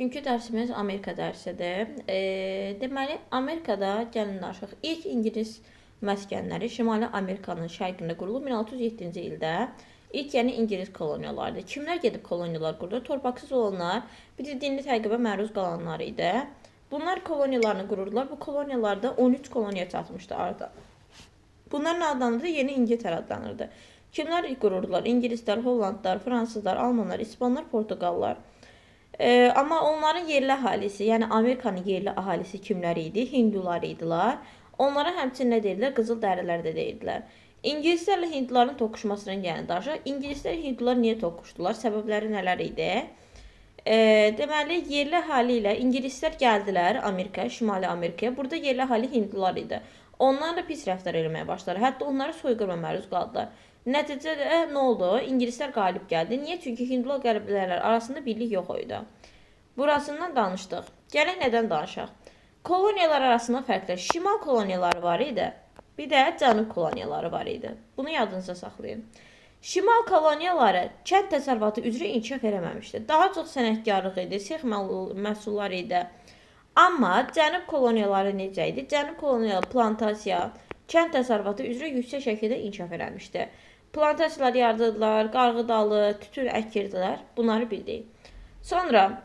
Bugünkü dərsimiz Amerika dərsidir. Deməli, Amerikada gəlin danışaq. İlk İngilis məskənləri Şimali Amerikanın şərqində qurulub 1607-ci ildə. İlk yəni İngilis koloniyalarıdır. Kimlər gedib koloniyalar qurdu? Torpaqsız olanlar, bir də dinli təqibə məruz qalanlar idi. Bunlar koloniyalarını qururdular. Bu koloniyalarda 13 koloniya çatmışdı arada. Bunların adlanırdı, yeni İngiltərə adlanırdı. Kimlər qururdular? İngilislər, Hollandlar, Fransızlar, Almanlar, İspanlar, Portuqallar. Amma onların yerli əhalisi, yəni Amerikanın yerli əhalisi kimlər idi? Hindular idilər. Onlara həmçinin nə deyirlər? Qızıl dərilər də deyirlər. İngilislərlə Hindlilərin toqquşmasından yəni danışaq. İngilislər, Hindular niyə toqquşdular? Səbəbləri nələr idi? Deməli, yerli əhali ilə İngilislər gəldilər Amerikaya, Şimali Amerikaya. Burada yerli əhali Hindular idi. Onlarla pis rəftar etməyə başladılar. Hətta onları soyqırma məruz qaldılar. Nəticədə nə oldu? İngilislər qalib gəldi. Niyə? Çünki Hindular qəbilələr arasında birlik yox idi. Burasından danışdıq. Gələk nədən danışaq? Koloniyalar arasında fərqlər. Şimal koloniyaları var idi. Bir də cənub koloniyaları var idi. Bunu yadınızda saxlayın. Şimal koloniyaları kənd təsərrüfatı üzrə inkişaf eləməmişdi. Daha çox sənətkarlıq idi, sex məhsulları idi. Amma cənub koloniyaları necə idi? Cənub koloniyaları plantasiya, kənd təsərrüfatı üzrə yüksək şəkildə inkişaf eləmişdi. Plantasiyalar yardırdılar, qarğıdalı, tütün əkirdilər. Bunları bildik. Sonra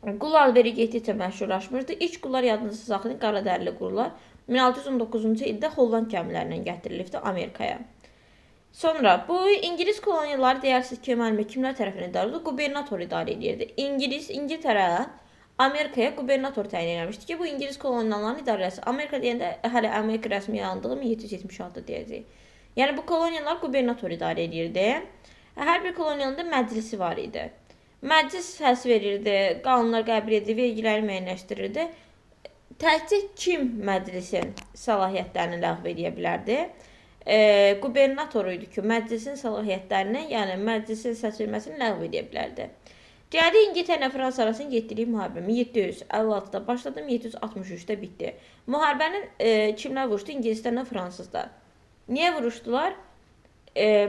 qul alveri getdikcə məşhurlaşmışdı. İlk qullar yadınızda saxlayın, qaradərili qullar 1619-cu ildə Holland gəmilərindən gətirilibdi Amerikaya. Sonra bu İngilis koloniyaları deyərsiniz ki, kimlər tərəfindən idarə edirdi? Qubernator idarə edirdi. İngiltərə Amerikaya qubernator təyin etmişdi ki, bu İngilis koloniyalarının idarəsi. Amerika deyəndə hələ Amerika rəsmi yarandığı 1776 deyəcək. Yəni bu koloniyalar qubernator idarə edirdi. Hər bir koloniyanın da məclisi var idi. Məclis səs verirdi, qanunlar qəbul edirdi, vergiləri müəyyənləşdirirdi. Təkcə kim məclisin səlahiyyətlərini ləğv edə bilərdi? Qubernator idi ki, məclisin səlahiyyətlərini, yəni məclisin seçilməsini ləğv edə bilərdi. Gəldi İngiltərə Fransa arasında getdiriyi müharibə 1756-da başladı, 1763-də bitdi. Müharibənin kimlər vuruşdu? İngilislərlə Fransızlar. Niyə vuruşdular?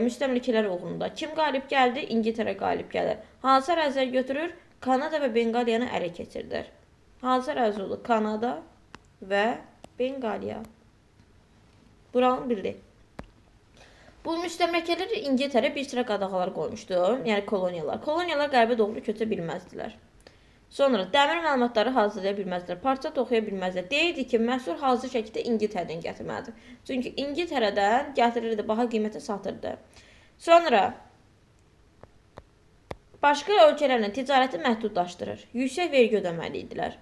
Müstəmləkələr uğrunda. Kim qalib gəldi? İngiltərə qalib gəlir. Hansı ərazilər götürür? Kanada və Benqaliyanı ələ keçirdir. Hansı ərazi oldu? Kanada və Benqaliya. Buranı bildik. Bu müstəmləkələri İngiltərə bir sıra qadağalar qoymuşdu. Yəni koloniyalar. Koloniyalar qərbə doğru köçə bilməzdilər. Sonra dəmir məlumatları hazırlaya bilməzdilər. Parça toxuya bilməzdilər. Deyirdi ki, məhsul hazır şəkildə İngiltərədən gətirməlidir. Çünki İngiltərədən gətirirdi, baha qiymətə satırdı. Sonra başqa ölkələrlə ticarəti məhdudlaşdırır. Yüksək vergi ödəməli idilər.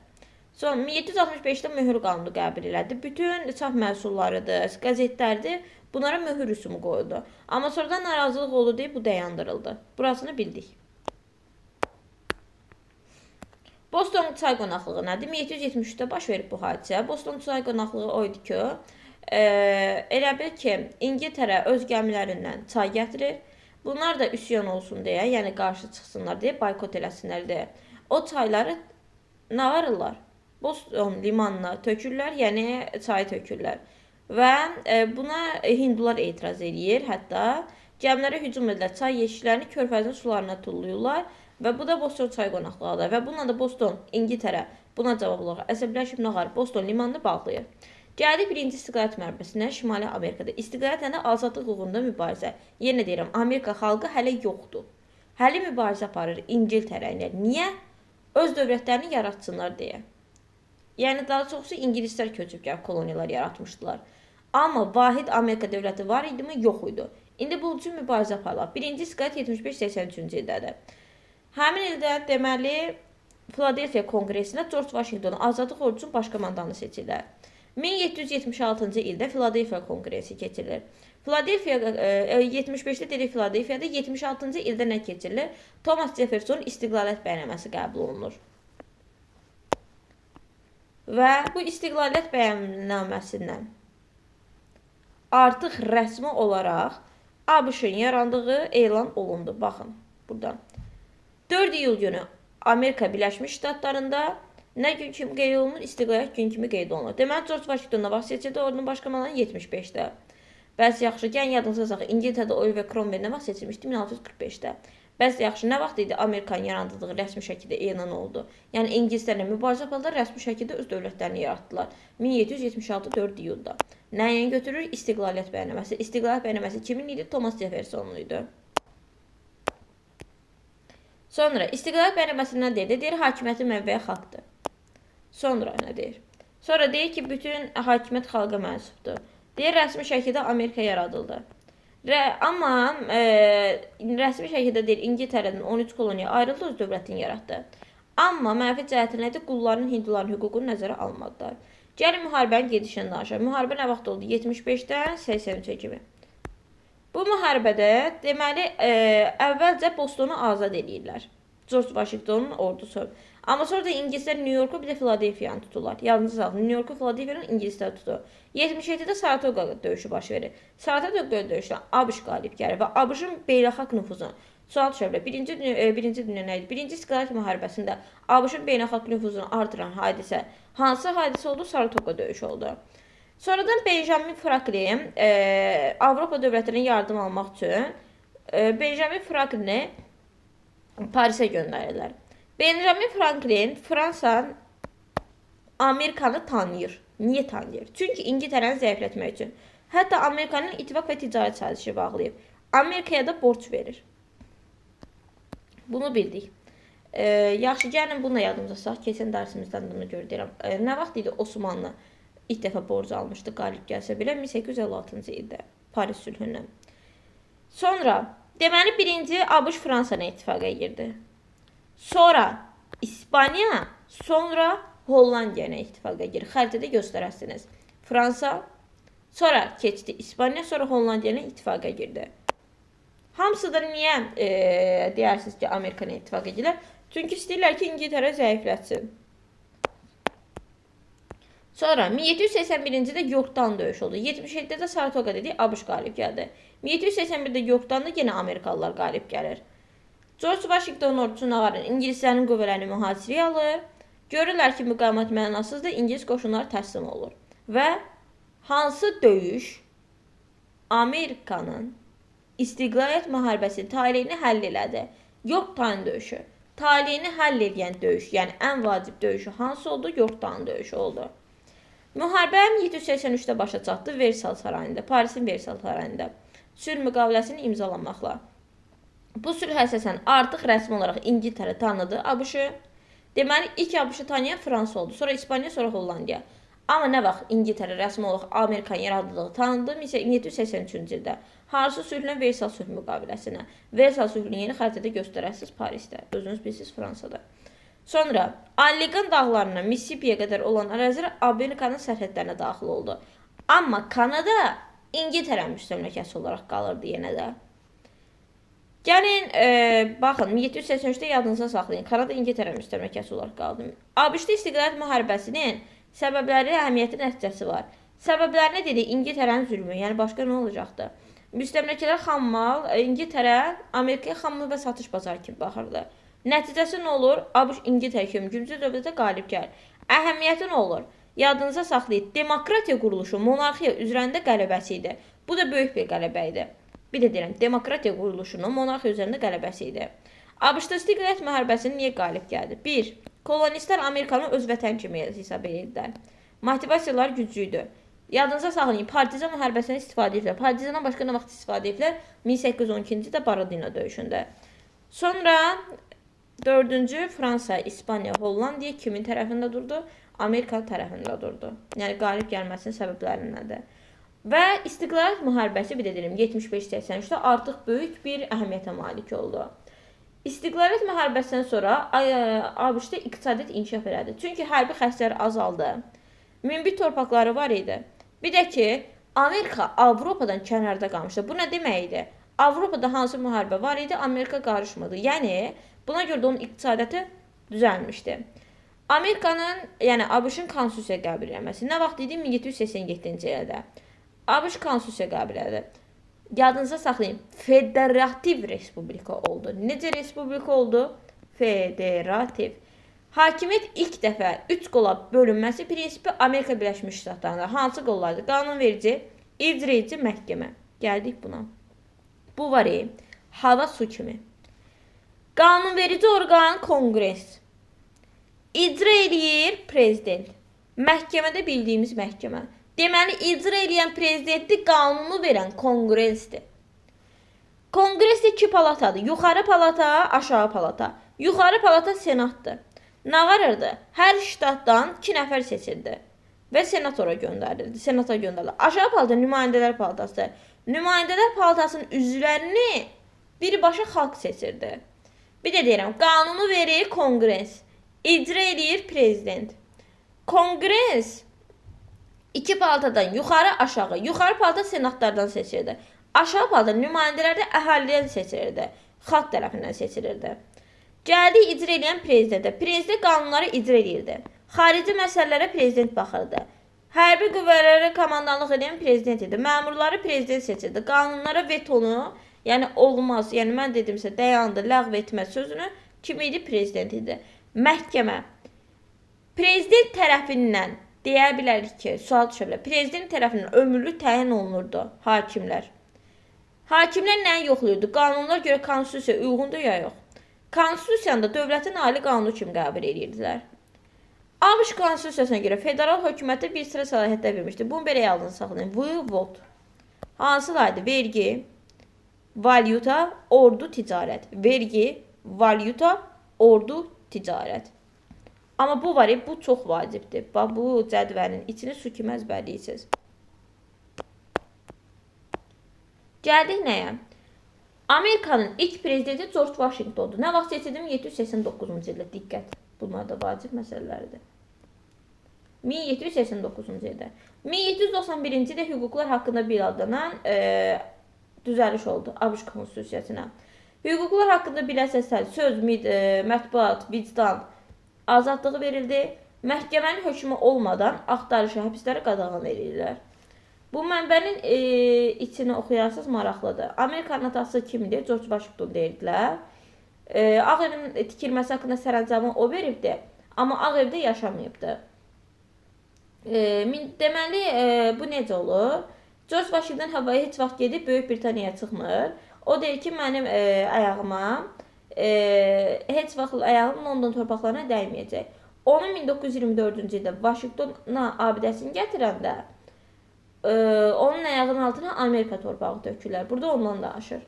Sonra 1765-də möhür qanunu qəbul elədi. Bütün çap məhsullarıdır, qəzetlərdir. Bunlara möhür rüsumu qoyuldu. Amma sonradan narazılıq oldu deyib bu dayandırıldı. Burasını bildik. Boston çay qonaqlığı nədir? 1773-də baş verib bu hadisə. Boston çay qonaqlığı o idi ki, elə bil ki, İngiltərə öz gəmilərindən çay gətirir. Bunlar da üsyan olsun deyə, yəni qarşı çıxsınlar deyə, boykot eləsinlər deyə. O çayları nə varırlar? Boston limanına tökürlər, yəni çayı tökürlər. Və buna Hindular etiraz edir. Hətta gəmilərə hücum edirlər, çay yeşiklərini körfəzin sularına tullayırlar. Və bu da Boston çay qonaqlığıdır. Və bununla da Boston, İngiltərə buna cavab olaraq əsəbləşib nağar Boston limanını bağlayır. Gəldik birinci istiqlaliyyət müharibəsinə Şimali Amerikada. İstiqlaliyyət azadlıq uğrunda mübarizə. Yenə deyirəm, Amerika xalqı hələ yoxdur. Hələ mübarizə aparır İngiltərə ilə. Niyə? Öz dövlətlərini yaratsınlar deyə. Yəni daha çoxsu İngilislər köçüb gəlib koloniyalar yaratmışdılar. Amma vahid Amerika dövləti var idi mi? Yox idi. İndi bu üçün mübarizə aparılır. Birinci istiqlaliyyət 75-83-cü ildədir. Həmin ildə deməli Philadelphia konqresində George Washington azadlıq ordusunun baş komandanı seçilir. 1776-cı ildə Philadelphia konqresi keçirilir. Philadelphia 75-də dedik Philadelphia'da 76-cı ildə nə keçirilir? Thomas Jefferson istiqlaliyyət bəyannaməsi qəbul olunur. Və bu istiqlaliyyət bəyannaməsindən artıq rəsmi olaraq ABŞ-ın yarandığı elan olundu. Baxın, buradan. 4 iyul günü Amerika Birləşmiş Ştatlarında nə gün kimi qeyd olunur? İstiqlaliyyət gün kimi qeyd olunur. Deməli, George Washington'da vaxt seçildi, ordunun baş komandanı 75-də. Bəs yaxşı, gəlin yadınıza saxlayın. İngiltərədə Oliver Cromwell nə vaxt seçilmişdi? 1645-də. Bəs yaxşı, nə vaxt idi Amerikanın yarandığı rəsmi şəkildə elan oldu? Yəni ingilislərlə mübarizə apardılar, rəsmi şəkildə öz dövlətlərini yaratdılar. 1776 4 iyulda. Nəyin götürür? İstiqlaliyyət bəyannaməsi. İstiqlaliyyət bəyannaməsi kimin idi? Thomas Jefferson'un idi. Sonra istiqlaliyyət bəyannaməsi nə deyir? Deyir hakimiyyətin mənbəyi xalqdır. Sonra nə deyir? Sonra deyir ki, bütün hakimiyyət xalqa mənsubdur. Deyir rəsmi şəkildə Amerika yaradıldı. Amma rəsmi şəkildə deyir İngiltərədən 13 koloniya ayrıldı, öz dövlətini yaratdı. Amma mənfi cəhəti nədir? Qulların, hinduların hüququnu nəzərə almadılar. Gəlin müharibənin gedişini danışaq. Müharibə nə vaxt oldu? 75-dən 83-ə kimi. Bu müharibədə deməli əvvəlcə Bostonu azad edirlər. George Washington'un ordusu. Amma sonra da İngilislər New Yorku bir də Philadelphia'nı tuturlar. Yadınızı salın. New Yorku Philadelphia'nı İngilislər tutur. 77-də Saratoga döyüşü baş verir. Saratoga döyüşündə ABŞ qalib gəlir və ABŞ-ın beynəlxalq nüfuzunu sual düşə bilər. Birinci dünya nə idi? Birinci İstiqlaliyyət müharibəsində ABŞ-ın beynəlxalq nüfuzunu artıran hadisə hansı hadisə oldu? Saratoga döyüşü oldu. Sonradan Benjamin Franklin Avropa dövlətlərinə yardım almaq üçün Benjamin Franklin'i Parisə göndərirlər. Benjamin Franklin Fransa Amerikanı tanıyır. Niyə tanıyır? Çünki İngiltərəni zəiflətmək üçün. Hətta Amerikanın ittifaq və ticarət sazişi bağlayıb. Amerikaya da borc verir. Bunu bildik. Yaxşı, gəlin bunu da yadımıza salaq. Keçən dərsimizdən bunu görürəm. Nə vaxt idi Osmanlı ilk dəfə borc almışdı, qalib gəlsə belə 1856-cı ildə Paris sülhündən. Sonra deməli birinci ABŞ Fransana ittifaqa girdi. Sonra İspaniya, sonra Hollandiya ilə ittifaqa girir. Xəritədə göstərərsiniz. Fransa, sonra keçdi İspaniya, sonra Hollandiya ilə ittifaqa girdi. Hamısı da niyə deyirsiniz ki, Amerika ilə ittifaqa edirlər? Çünki istəyirlər ki, İngiltərə zəiflətsin. Sonra 1781-ci Yorkdan döyüş oldu. 77-də Saratoga dedi, ABŞ qalib gəldi. 1781-də Yorkdan da yenə Amerikalılar qalib gəlir. George Washington ordusuna varın, İngilislərin qüvvələrini mühasirəyə alır. Görürlər ki, müqavimət mənasızdır, İngilis qoşunları təslim olur. Və hansı döyüş Amerikanın İstiqlaliyyət müharibəsinin taleyini həll elədi? Yorkdan döyüşü. Taleyini həll edən döyüş, yəni ən vacib döyüşü hansı oldu? Yorkdan döyüşü oldu. Müharibə 1783-də başa çatdı Versal sarayında, Parisin Versal sarayında. Sülh müqaviləsini imzalanmaqla. Bu sülh əsasən artıq rəsmi olaraq İngiltərə tanıdı ABŞ-ı. Deməli, ilk ABŞ-ı tanıyan Fransa oldu, sonra İspaniya, sonra Hollandiya. Amma nə vaxt İngiltərə rəsmi olaraq Amerikanın yaradıldığı tanındı? 1783-cü ildə. Hansı sülhlə? Versal sülh müqaviləsinə. Versal sülhünü yeni xəritədə göstərərsiniz Parisdə. Özünüz bilirsiniz Fransada. Sonra Allegan dağlarına, Mississippiyə qədər olan ərazilər Amerikanın sərhədlərinə daxil oldu. Amma Kanada İngiltərə müstəmləkəsi olaraq qalırdı yenə də. Gəlin, baxın, 1783-də yadınıza saxlayın. Kanada İngiltərə müstəmləkəsi olaraq qaldı. ABŞ-da İstiqlaliyyət müharibəsinin səbəbləri, əhəmiyyəti, nəticəsi var. Səbəblərini dedi İngiltərənin zülmü, yəni başqa nə olacaqdı? Müstəmləkələr xammal, İngiltərə Amerikaya xammal və satış bazarı kimi baxırdı. Nəticəsi nə olur? ABŞ İngiltərə kimi güclü dövlətə qalib gəlir. Əhəmiyyəti nə olur? Yadınıza saxlayın. Demokratiya quruluşu monarxiya üzərində qələbəsi idi. Bu da böyük bir qələbə idi. Bir də deyirəm, demokratiya quruluşunun monarxiya üzərində qələbəsi idi. ABŞ-da İstiqlaliyyət müharibəsini niyə qalib gəldi? 1. Kolonistlər Amerikanı öz vətən kimi hesab edirdilər. Motivasiyalar güclüydü. Yadınıza saxlayın, partizan müharibəsindən istifadə ediblər. Partizandan başqa nə vaxt istifadə ediblər? 1812-ci də Baradino döyüşündə. Sonra 4-cü Fransa, İspaniya, Hollandiya kimin tərəfində durdu? Amerika tərəfində durdu. Yəni qalib gəlməsinin səbəblərindəndir. Və İstiqlaliyyət müharibəsi bir də deyim 75-83-də artıq böyük bir əhəmiyyətə malik oldu. İstiqlaliyyət müharibəsindən sonra ABŞ-da iqtisadiyyat inkişaf elədi. Çünki hərbi xərclər azaldı. Münbit torpaqları var idi. Bir də ki, Amerika Avropadan kənarda qalmışdı. Bu nə demək idi? Avropada hansı müharibə var idi, Amerika qarışmadı. Yəni, buna görə də onun iqtisadiyyatı düzəlmişdi. Amerikanın, yəni ABŞ-ın konstitusiya qəbul edilməsi nə vaxt idi? 1787-ci ildə. ABŞ konstitusiya qəbul edildi. Yadınıza saxlayın, federativ respublika oldu. Necə respublika oldu? Federativ. Hakimiyyət ilk dəfə 3 qola bölünməsi prinsipi Amerika Birləşmiş Ştatlarında hansı qollardır? Qanunverici, icraedici, məhkəmə. Gəldik buna. Bu var hava su kimi. Qanunverici orqan Konqres. İcra eləyir prezident. Məhkəmədə bildiyimiz məhkəmə. Deməli, icra eləyən prezidenti qanunu verən Konqresdir. Konqres iki palatadır. Yuxarı palata, aşağı palata. Yuxarı palata senatdır. Nə qarırdı? Hər ştatdan 2 nəfər seçildi və senatora göndərildi. Senata göndərildi. Aşağı palata nümayəndələr palatası. Nümayəndələr palatasının üzvlərini birbaşa xalq seçirdi. Bir də deyirəm, qanunu verir Konqres. İcra eləyir prezident. Konqres iki palatadan yuxarı aşağı. Yuxarı palata senatlardan seçildi. Aşağı palata nümayəndələr də əhalidən seçilirdi. Xalq tərəfindən seçilirdi. Gəldi icra edən prezidentə. Prezident qanunları icra edirdi. Xarici məsələlərə prezident baxırdı. Hərbi qüvvələrə komandanlıq edən prezident idi. Məmurları prezident seçirdi. Qanunlara vetonu, yəni olmaz, yəni mən dedimsə dayandı, ləğv etmə sözünü kim idi? Prezident idi. Məhkəmə. Prezident tərəfindən deyə bilərik ki, sual düşə bilər. Prezident tərəfindən ömürlük təyin olunurdu hakimlər. Hakimlər nəyi yoxlayırdı? Qanunlara görə konstitusiya uyğundur ya yox. Konstitusiyanı da dövlətin ali qanunu kimi qəbul edirdilər. ABŞ konstitusiyasına görə federal hökumətə bir sıra səlahiyyətlər vermişdi. Bunu belə yalnız saxlayın. Vot. Hansılardı? Vergi, valyuta, ordu, ticarət. Vergi, valyuta, ordu, ticarət. Amma bu var, bu çox vacibdir. Bax, bu cədvəlin içini su kimi əzbərləyirsiniz. Gəldik nəyə? Amerikanın ilk prezidenti George Washington'dur. Nə vaxt seçildim? 1789-cu ildə. Diqqət. Bunlar da vacib məsələlərdir. 1789-cu ildə. 1791-ci ildə hüquqlar haqqında biladılan düzəliş oldu ABŞ konstitusiyasına. Hüquqlar haqqında bilə səslər, söz, mətbuat, vicdan, azadlığı verildi. Məhkəmənin hökmü olmadan axtarışı, həbsləri qadağan edirlər. Bu mənbənin içini oxuyarsınız, maraqlıdır. Amerikanın atası kimdir? George Washington deyirdilər. Ağ evin tikilməsi haqqında sərəncamı o veribdi, amma Ağ evdə yaşamayıbdı. Deməli, bu necə olur? George Washington havaya heç vaxt gedib Böyük Britaniyaya çıxmır. O deyir ki, mənim ayağıma, heç vaxt ayağım London torpaqlarına dəyməyəcək. Onu 1924-cü ildə Washingtona abidəsini gətirəndə, onun ayağının altına Amerika torpağı tökürlər. Burada ondan danışır.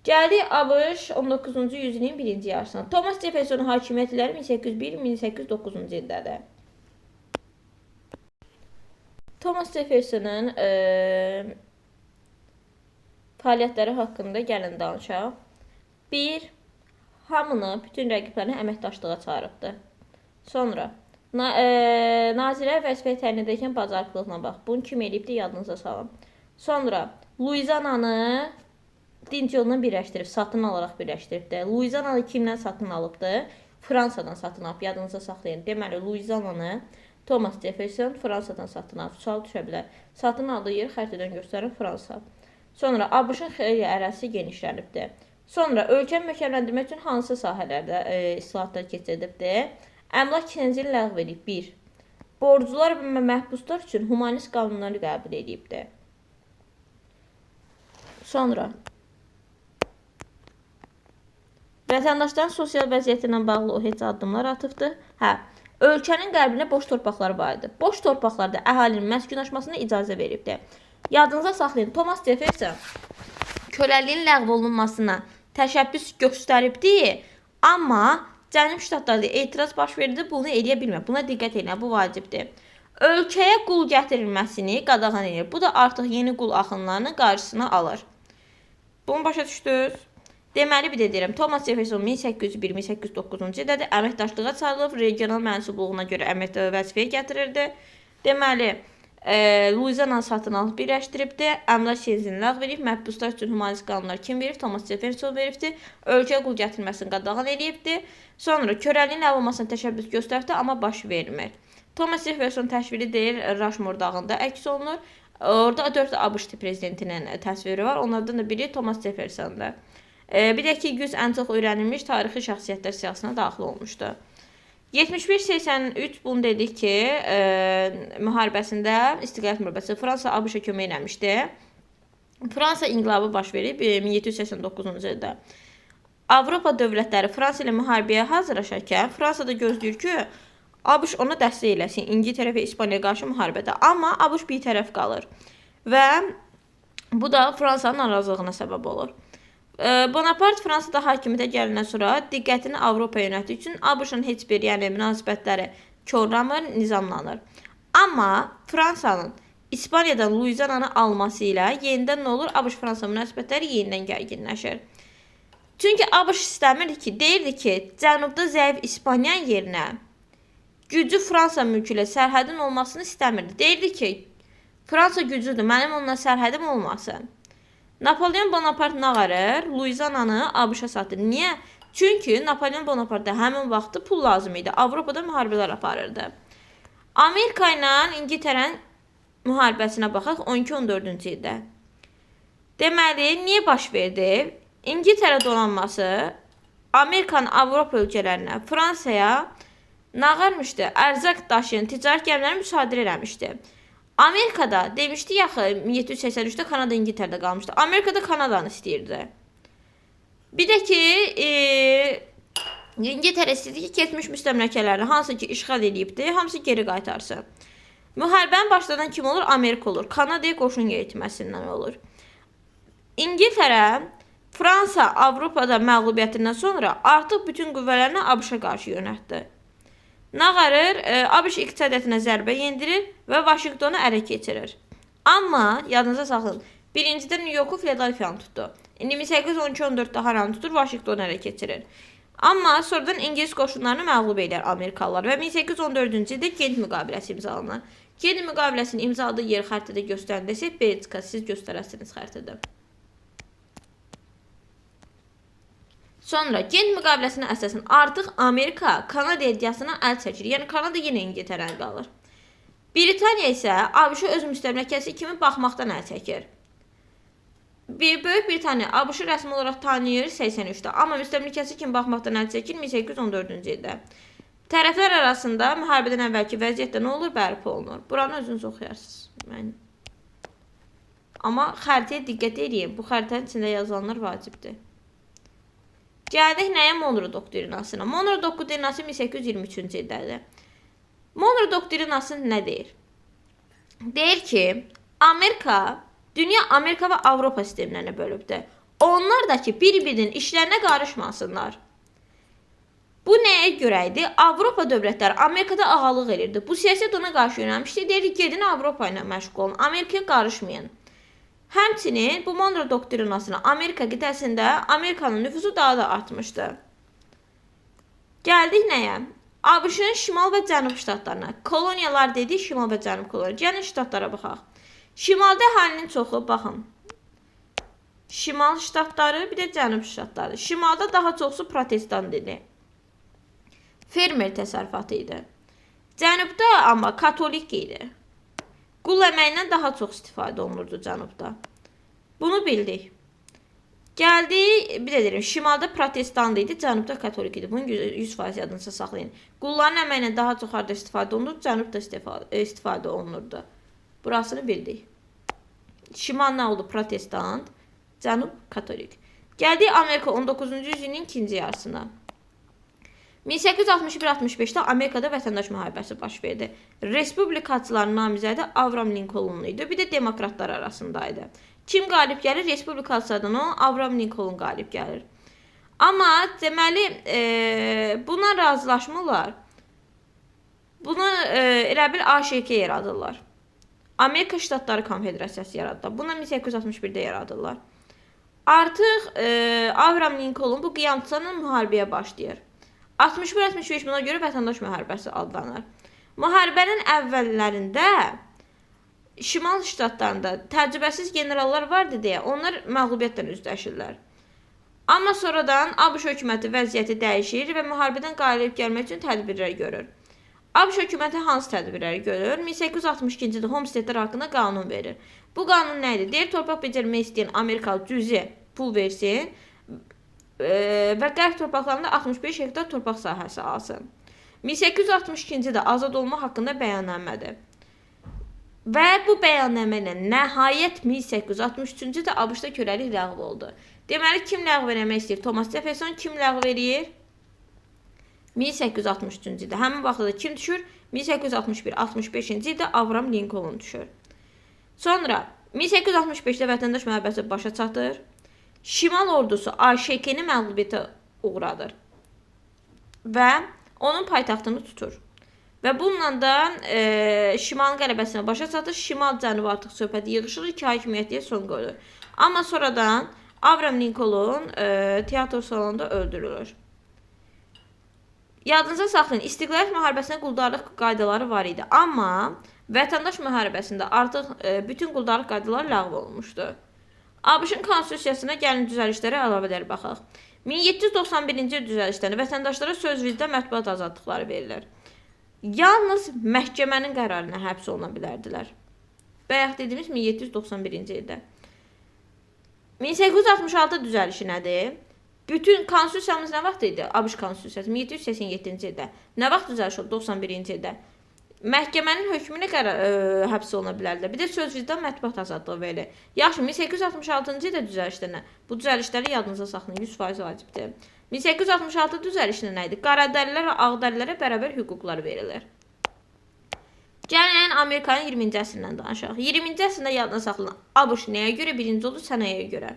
Gəldi ABŞ 19-cu yüzilliyin birinci yarısına. Thomas Jefferson hakimiyyətləri 1801-1809-cu ildədir. Thomas Jefferson'ın fəaliyyətləri haqqında gəlin danışaq. 1. Hamını, bütün rəqiblərini əməkdaşlığa çağırıbdı. Sonra nazirə vəzifəyə təyin edərkən bacarıqlıqla bax. Bunu kim eləyibdi, yadınıza salın. Sonra Luiziananı dinc yolla birləşdirib, satın alaraq birləşdiribdi. Luiziananı kimdən satın alıbdı? Fransadan satın alıb, yadınıza saxlayın. Deməli, Luiziananı Thomas Jefferson Fransadan satın alıb. Sual düşə bilər. Satın aldığı yer xəritədən göstərin Fransa. Sonra ABŞ-ın xeyli ərazisi genişlənibdi. Sonra ölkəni möhkəmləndirmək üçün hansı sahələrdə islahatlar keçirdibdi? Əmlak kəncini ləğv edib. 1. Borcular və məhbuslar üçün humanist qanunları qəbul edibdi. Sonra vətəndaşların sosial vəziyyətinə bağlı o heç addımlar atıbdı. Ölkənin qərbində boş torpaqları var idi. Boş torpaqlarda əhalinin məskunlaşmasına icazə veribdi. Yadınıza saxlayın, Thomas Jefferson köləliyin ləğv olunmasına təşəbbüs göstəribdi, amma Cənub ştatlarda etiraz baş verdi, bunu eləyə bilmir. Buna diqqət edin, bu vacibdir. Ölkəyə qul gətirilməsini qadağan edir. Bu da artıq yeni qul axınlarının qarşısını alır. Bunu başa düşdünüz? Deməli, bir də deyirəm, Thomas Jefferson 1801-1809-cu ildə əməkdaşlığa çağırılıb, regional mənsubluğuna görə vəzifəyə gətirirdi. Deməli, Luiziananı satın alıb birləşdiribdi, əmlak kəncini ləğv edib, məhbuslar üçün humanist qanunlar kim verir? Thomas Jefferson veribdi. Ölkəyə qul gətirilməsini qadağan edibdi. Sonra köləliyin ləğv olmasına təşəbbüs göstərdi, amma baş vermir. Thomas Jefferson təsviri deyil, Rushmore dağında əks olunur. Orada 4 ABŞ prezidentinin təsviri var. Onlardan da biri Thomas Jefferson'dır. Bir də ki, 100 ən çox öyrənilmiş tarixi şəxsiyyətlər siyasına daxil olmuşdu. 71-83 bunu dedik ki, müharibəsində, istiqlaliyyət müharibəsi Fransa ABŞ-a kömək eləmişdi. Fransa inqilabı baş verib 1789-cu ildə. Avropa dövlətləri Fransa ilə müharibəyə hazırlaşarkən Fransada gözləyir ki, ABŞ ona dəstək eləsin İngiltərə və İspaniyaya qarşı müharibədə. Amma ABŞ bir tərəf qalır və bu da Fransanın narazılığına səbəb olur. Bonaparte Fransada hakimiyyətə gələndən sonra diqqətini Avropaya yönəltdiyi üçün ABŞ-ın heç bir münasibətləri korlanmır, nizamlanır. Amma Fransanın İspaniyadan Luiziananı alması ilə yenidən nə olur? ABŞ-Fransa münasibətləri yenidən gərginləşir. Çünki ABŞ istəmirdi ki, deyirdi ki, cənubda zəif İspaniyanın yerinə gücü Fransa mülkü ilə sərhədin olmasını istəmirdi. Deyirdi ki, Fransa güclüdür, mənim onunla sərhədim olmasın. Napoleon Bonaparte nə qarır? Luiziananı ABŞ-a satır. Niyə? Çünki Napoleon Bonaparte həmin vaxtı pul lazım idi. Avropada müharibələr aparırdı. Amerika ilə İngiltərənin müharibəsinə baxaq 12-14-cü ildə. Deməli, niyə baş verdi? İngiltərə donanması Amerikanın Avropa ölkələrinə, Fransaya nə qarmışdı? Ərzaq daşıyan ticarət gəmilərini müsadirə eləmişdi. Amerikada demişdi yaxı 1783-də Kanada İngiltərədə qalmışdı. Amerikada Kanadanı istəyirdi. Bir də ki, İngiltərə istəyirdi ki, keçmiş müstəmləkələrini hansı ki işğal edibdi, hamısı geri qaytarsın. Müharibənin başladan kim olur? Amerika olur. Kanadaya qoşun yeritməsindən olur. İngiltərə Fransa Avropada məğlubiyyətindən sonra artıq bütün qüvvələrini ABŞ-a qarşı yönəltdi. Nə qarır? ABŞ iqtisadiyyatına zərbə yendirir və Vaşinqtonu ələ keçirir. Amma yadınıza saxlayın, birincidə New Yorku Philadelphia'nı tutdu. İndi 1812-14-də haranı tutur, Vaşinqtonu ələ keçirir. Amma sonradan İngilis qoşunlarını məğlub edir Amerikalılar və 1814-cü ildə Gent müqaviləsi imzalanır. Gent müqaviləsinin imzaladığı yer xəritədə göstərilirsə, Belçika, siz göstərəsiniz xəritədə. Sonra Gent müqaviləsinə əsasən artıq Amerika Kanada iddiasına əl çəkir. Yəni Kanada yenə İngiltərəyə qalır. Britaniya isə ABŞ-a öz müstəmləkəsi kimi baxmaqdan əl çəkir. Böyük Britaniya ABŞ-ı rəsmi olaraq tanıyır 83-də, amma müstəmləkəsi kimi baxmaqdan əl çəkir 1814-cü ildə. Tərəflər arasında müharibədən əvvəlki vəziyyətdə nə olur? Bərpa olunur. Buranı özünüz oxuyarsınız. Amma xəritəyə diqqət edin. Bu xəritənin içində yazılanlar vacibdir. Gəldik nəyə? Monroe doktrinasına. Monroe doktrinası 1823-cü ildədir. Monroe doktrinası nə deyir? Deyir ki, dünya Amerika və Avropa sistemlərinə bölübdür. Onlar da ki, bir-birinin işlərinə qarışmasınlar. Bu nəyə görə idi? Avropa dövlətləri Amerikada ağalıq edirdi. Bu siyasət ona qarşı yönəlmişdi. Deyir, gedin Avropa ilə məşğul olun, Amerikaya qarışmayın. Həmçinin bu Monroe doktrinasına Amerika qitəsində Amerikanın nüfuzu daha da artmışdı. Gəldik nəyə? ABŞ-ın şimal və cənub ştatlarına. Koloniyalar dedik, şimal və cənub koloniyalar. Gəlin ştatlara baxaq. Şimalda əhalinin çoxu, baxın. Şimal ştatları, bir də cənub ştatları. Şimalda daha çoxsu protestan dedi. Fermer təsərrüfatı idi. Cənubda amma katolik idi. Qul əməyindən daha çox istifadə olunurdu cənubda. Bunu bildik. Gəldik, bir də deyirəm, şimalda protestan idi, cənubda katolik idi. Bunu 100% yadınızda saxlayın. Qulların əməyindən daha çox harda istifadə olunurdu, cənubda istifadə olunurdu. Burasını bildik. Şimal nə oldu? Protestant, cənub katolik. Gəldik Amerika 19-cu yüzyılın ikinci yarısına. 1861-65-də Amerikada vətəndaş müharibəsi baş verdi. Respublikaçıların namizədi Abraham Lincoln idi, bir də demokratlar arasındaydı. Kim qalib gəlir? Respublikaçılardan o, Abraham Lincoln qalib gəlir. Amma deməli, buna razılaşmırlar. Bunu elə bil AŞK yaradırlar. Amerika Ştatları Konfederasiyası yaradırlar. Bunu 1861-də yaradırlar. Artıq Abraham Lincoln bu qiyamçılarla müharibəyə başlayır. 61-65 buna görə vətəndaş müharibəsi adlanır. Müharibənin əvvəllərində şimal ştatlarında təcrübəsiz generallar vardı deyə onlar məğlubiyyətlə üzləşirlər. Amma sonradan ABŞ hökuməti vəziyyəti dəyişir və müharibədən qalib gəlmək üçün tədbirlər görür. ABŞ hökuməti hansı tədbirləri görür? 1862-ci ildə Homesteadlər haqqında qanun verir. Bu qanun nə idi? Deyir, torpaq becərmək istəyən Amerikalı cüzi pul versin və qərb torpaqlarında 65 hektar torpaq sahəsi alsın. 1862-ci ildə azad olma haqqında bəyannamədir. Və bu bəyannamə ilə nəhayət 1863-cü ildə ABŞ-da köləlik ləğv oldu. Deməli, kim ləğv eləmək istəyir? Thomas Jefferson. Kim ləğv eləyir? 1863-cü ildə. Həmin vaxtda kim düşür? 1861-65-ci ildə Abraham Lincoln düşür. Sonra 1865-də vətəndaş müharibəsi başa çatır. Şimal ordusu AŞK-ni məğlubiyyətə uğradır və onun paytaxtını tutur. Və bununla da Şimalın qələbəsinə başa çatır. Şimal cənubu artıq söhbəti yığışır, iki hakimiyyətliyə son qoyulur. Amma sonradan Abraham Lincoln teatr salonunda öldürülür. Yadınıza saxlayın, İstiqlaliyyət müharibəsində quldarlıq qaydaları var idi. Amma vətəndaş müharibəsində artıq bütün quldarlıq qaydaları ləğv olunmuşdu. ABŞ-ın konstitusiyasına gəlin düzəlişlərə əlavələr baxaq. 1791-ci il düzəlişlərində vətəndaşlara söz vicdan mətbuat azadlıqları verilir. Yalnız məhkəmənin qərarına həbs oluna bilərdilər. Bayaq dediyimiz 1791-ci ildə. 1866 düzəlişi nədir? Bütün konstitusiyamız nə vaxt idi? ABŞ konstitusiyası 1787-ci ildə. Nə vaxt düzəliş oldu? 91-ci ildə. Məhkəmənin hökmünə həbs oluna bilərlər. Bir də söz vicdan mətbuat azadlığı verilir. Yaxşı, 1866-cı ildə düzəlişlərlə. Bu düzəlişləri yadınıza saxlayın, 100% vacibdir. 1866 düzəlişində nə idi? Qaradərilər və ağdərlilərə bərabər hüquqlar verilir. Gəlin Amerikanın 20-ci əsrindən danışaq. 20-ci əsrində yadına saxlayın. ABŞ nəyə görə birinci oldu? Sənayəyə görə.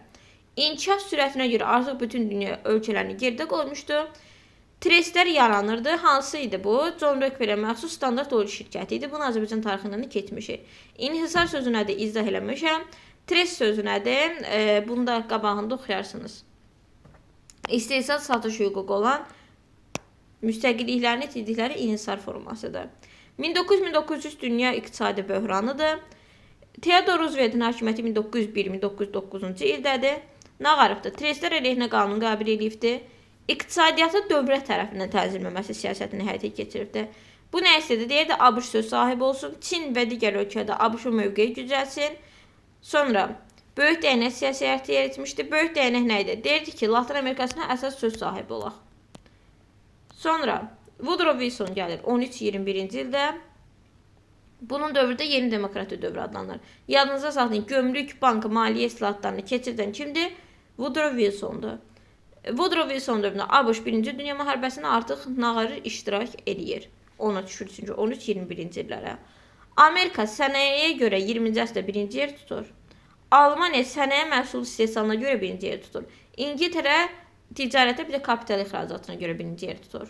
İnkişaf sürətinə görə artıq bütün dünya ölkələrini gerdə qoymuşdu. Trestlər yaranırdı. Hansı idi bu? John Rockefeller məxsus standart oil şirkəti idi. Bunu Azərbaycan tarixindən keçmişik. İnhisar sözü nədir? İzah eləmişəm. Trest sözü nədir? Bunu da qabağında oxuyarsınız. İstehsal satış hüququ olan müstəqilliklərini itirdikləri inhisar formasıdır. 1900 dünya iqtisadi böhranıdır. Theodore Roosevelt'in hakimiyyəti 1901-1909-cu ildədir. Nağarıbdır. Trestlər əleyhinə qanun qəbul edibdir. İqtisadiyyatı dövlət tərəfindən tənzimləməsi siyasətini həyata keçiribdir. Bu nə istədi? Deyirdi, ABŞ söz sahibi olsun. Çin və digər ölkədə ABŞ-ın mövqeyi gücəlsin. Sonra böyük dəyənək siyasəti yaratmışdı. Böyük dəyənək nə idi? Deyirdi ki, Latin Amerikasına əsas söz sahibi olaq. Sonra Woodrow Wilson gəlir 13-21-ci ildə. Bunun dövrdə yeni demokratiya dövrü adlanır. Yadınıza saxlayın, gömrük, bank, maliyyə islahatlarını keçirdən kimdir? Woodrow Wilson'dur. Woodrow Wilson dövründə ABŞ 1-ci Dünya müharibəsində artıq nağarı iştirak edir. Ona düşür, çünki 13-21-ci illərə. Amerika sənayəyə görə 20-ci əsrdə 1-ci yer tutur. Almaniya sənaye məhsul istehsalına görə 1-ci yer tutur. İngiltərə ticarətə bir də kapital ixracatına görə 1-ci yer tutur.